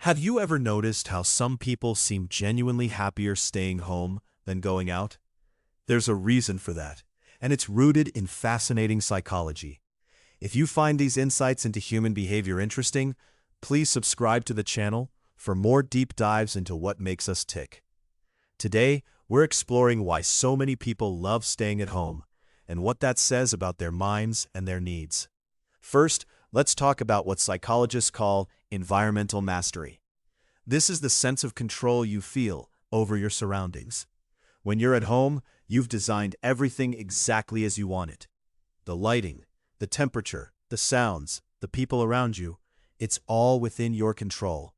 Have you ever noticed how some people seem genuinely happier staying home than going out? There's a reason for that, and it's rooted in fascinating psychology. If you find these insights into human behavior interesting, please subscribe to the channel for more deep dives into what makes us tick. Today, we're exploring why so many people love staying at home and what that says about their minds and their needs. First, let's talk about what psychologists call environmental mastery. This is the sense of control you feel over your surroundings. When you're at home, you've designed everything exactly as you want it. The lighting, the temperature, the sounds, the people around you, it's all within your control.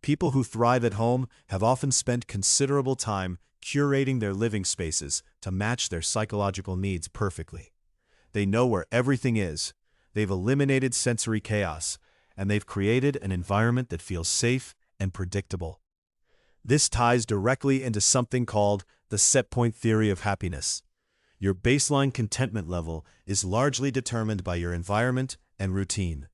People who thrive at home have often spent considerable time curating their living spaces to match their psychological needs perfectly. They know where everything is, they've eliminated sensory chaos, and they've created an environment that feels safe and predictable. This ties directly into something called the set point theory of happiness. Your baseline contentment level is largely determined by your environment and routine.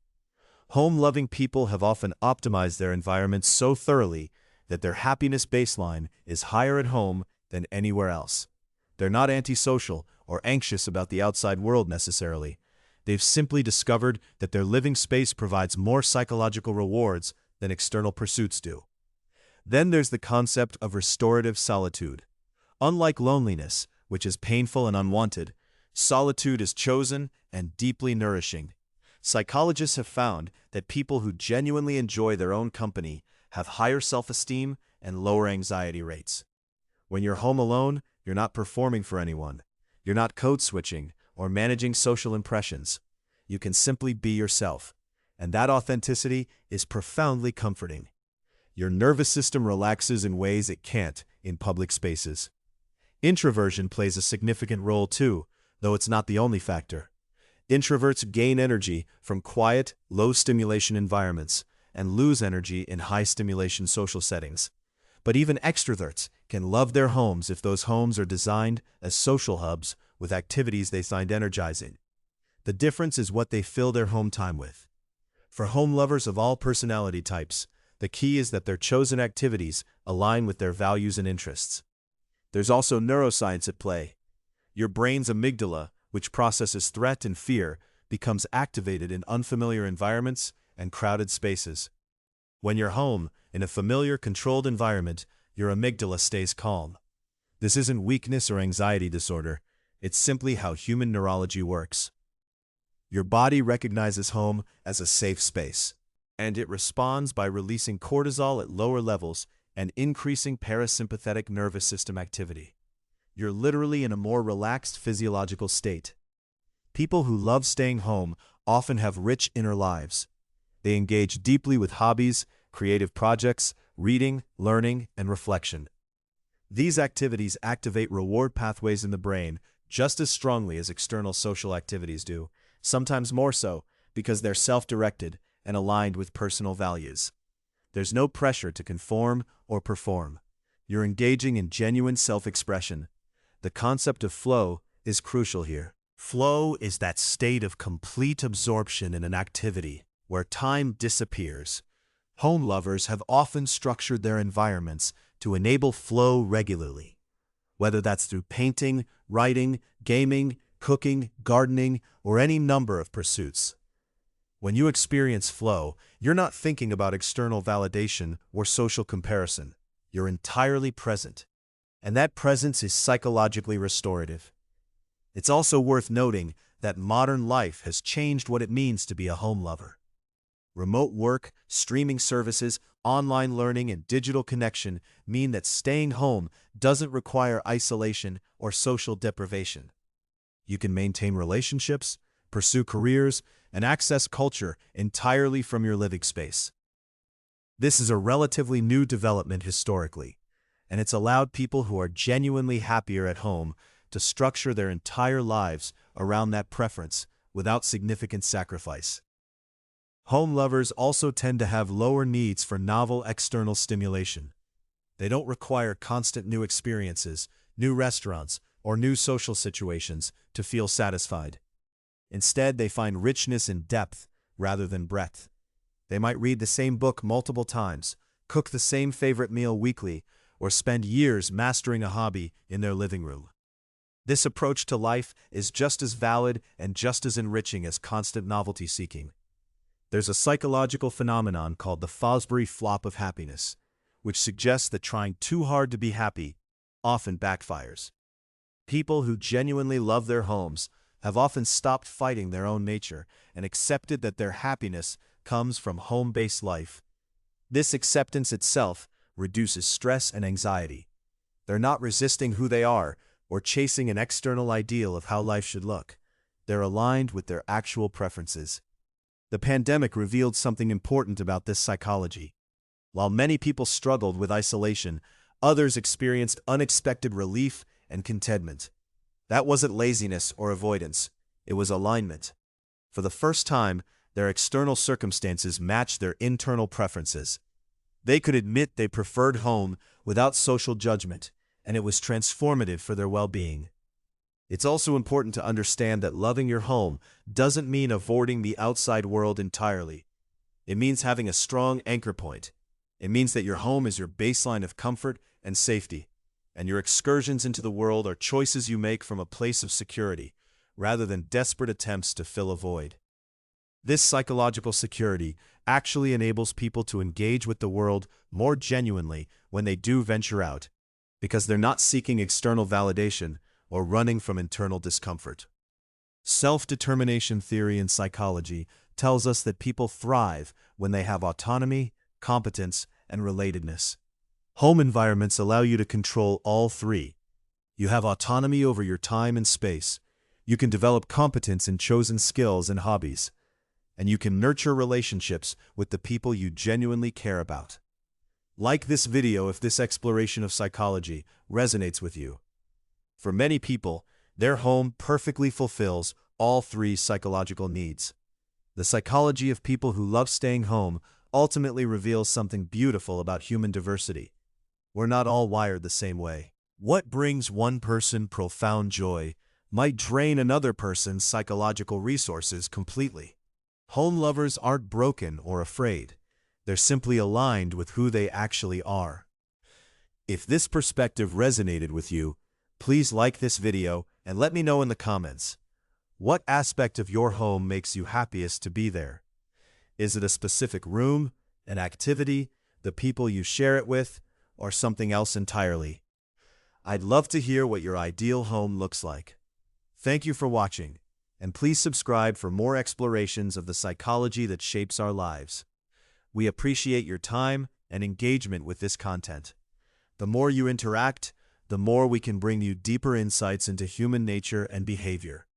Home-loving people have often optimized their environments so thoroughly that their happiness baseline is higher at home than anywhere else. They're not antisocial or anxious about the outside world necessarily. They've simply discovered that their living space provides more psychological rewards than external pursuits do. Then there's the concept of restorative solitude. Unlike loneliness, which is painful and unwanted, solitude is chosen and deeply nourishing. Psychologists have found that people who genuinely enjoy their own company have higher self-esteem and lower anxiety rates. When you're home alone, you're not performing for anyone. You're not code-switching or managing social impressions. You can simply be yourself, and that authenticity is profoundly comforting. Your nervous system relaxes in ways it can't in public spaces. Introversion plays a significant role too, though it's not the only factor. Introverts gain energy from quiet, low-stimulation environments and lose energy in high-stimulation social settings. But even extroverts can love their homes if those homes are designed as social hubs with activities they find energizing. The difference is what they fill their home time with. For home lovers of all personality types, the key is that their chosen activities align with their values and interests. There's also neuroscience at play. Your brain's amygdala, which processes threat and fear, becomes activated in unfamiliar environments and crowded spaces. When you're home, in a familiar, controlled environment, your amygdala stays calm. This isn't weakness or anxiety disorder. It's simply how human neurology works. Your body recognizes home as a safe space, and it responds by releasing cortisol at lower levels and increasing parasympathetic nervous system activity. You're literally in a more relaxed physiological state. People who love staying home often have rich inner lives. They engage deeply with hobbies, creative projects, reading, learning, and reflection. These activities activate reward pathways in the brain just as strongly as external social activities do, sometimes more so because they're self-directed and aligned with personal values. There's no pressure to conform or perform. You're engaging in genuine self-expression. The concept of flow is crucial here. Flow is that state of complete absorption in an activity where time disappears. Home lovers have often structured their environments to enable flow regularly, whether that's through painting, writing, gaming, cooking, gardening, or any number of pursuits. When you experience flow, you're not thinking about external validation or social comparison. You're entirely present, and that presence is psychologically restorative. It's also worth noting that modern life has changed what it means to be a home lover. Remote work, streaming services, online learning, and digital connection mean that staying home doesn't require isolation or social deprivation. You can maintain relationships, pursue careers, and access culture entirely from your living space. This is a relatively new development historically, and it's allowed people who are genuinely happier at home to structure their entire lives around that preference without significant sacrifice. Home lovers also tend to have lower needs for novel external stimulation. They don't require constant new experiences, new restaurants, or new social situations to feel satisfied. Instead, they find richness in depth rather than breadth. They might read the same book multiple times, cook the same favorite meal weekly, or spend years mastering a hobby in their living room. This approach to life is just as valid and just as enriching as constant novelty seeking. There's a psychological phenomenon called the Fosbury flop of happiness, which suggests that trying too hard to be happy often backfires. People who genuinely love their homes have often stopped fighting their own nature and accepted that their happiness comes from home-based life. This acceptance itself reduces stress and anxiety. They're not resisting who they are or chasing an external ideal of how life should look. They're aligned with their actual preferences. The pandemic revealed something important about this psychology. While many people struggled with isolation, others experienced unexpected relief and contentment. That wasn't laziness or avoidance, it was alignment. For the first time, their external circumstances matched their internal preferences. They could admit they preferred home without social judgment, and it was transformative for their well-being. It's also important to understand that loving your home doesn't mean avoiding the outside world entirely. It means having a strong anchor point. It means that your home is your baseline of comfort and safety, and your excursions into the world are choices you make from a place of security, rather than desperate attempts to fill a void. This psychological security actually enables people to engage with the world more genuinely when they do venture out, because they're not seeking external validation or running from internal discomfort. Self-determination theory in psychology tells us that people thrive when they have autonomy, competence, and relatedness. Home environments allow you to control all three. You have autonomy over your time and space. You can develop competence in chosen skills and hobbies. And you can nurture relationships with the people you genuinely care about. Like this video if this exploration of psychology resonates with you. For many people, their home perfectly fulfills all three psychological needs. The psychology of people who love staying home ultimately reveals something beautiful about human diversity. We're not all wired the same way. What brings one person profound joy might drain another person's psychological resources completely. Home lovers aren't broken or afraid. They're simply aligned with who they actually are. If this perspective resonated with you, please like this video and let me know in the comments. What aspect of your home makes you happiest to be there? Is it a specific room, an activity, the people you share it with, or something else entirely? I'd love to hear what your ideal home looks like. Thank you for watching, and please subscribe for more explorations of the psychology that shapes our lives. We appreciate your time and engagement with this content. The more you interact, the more we can bring you deeper insights into human nature and behavior.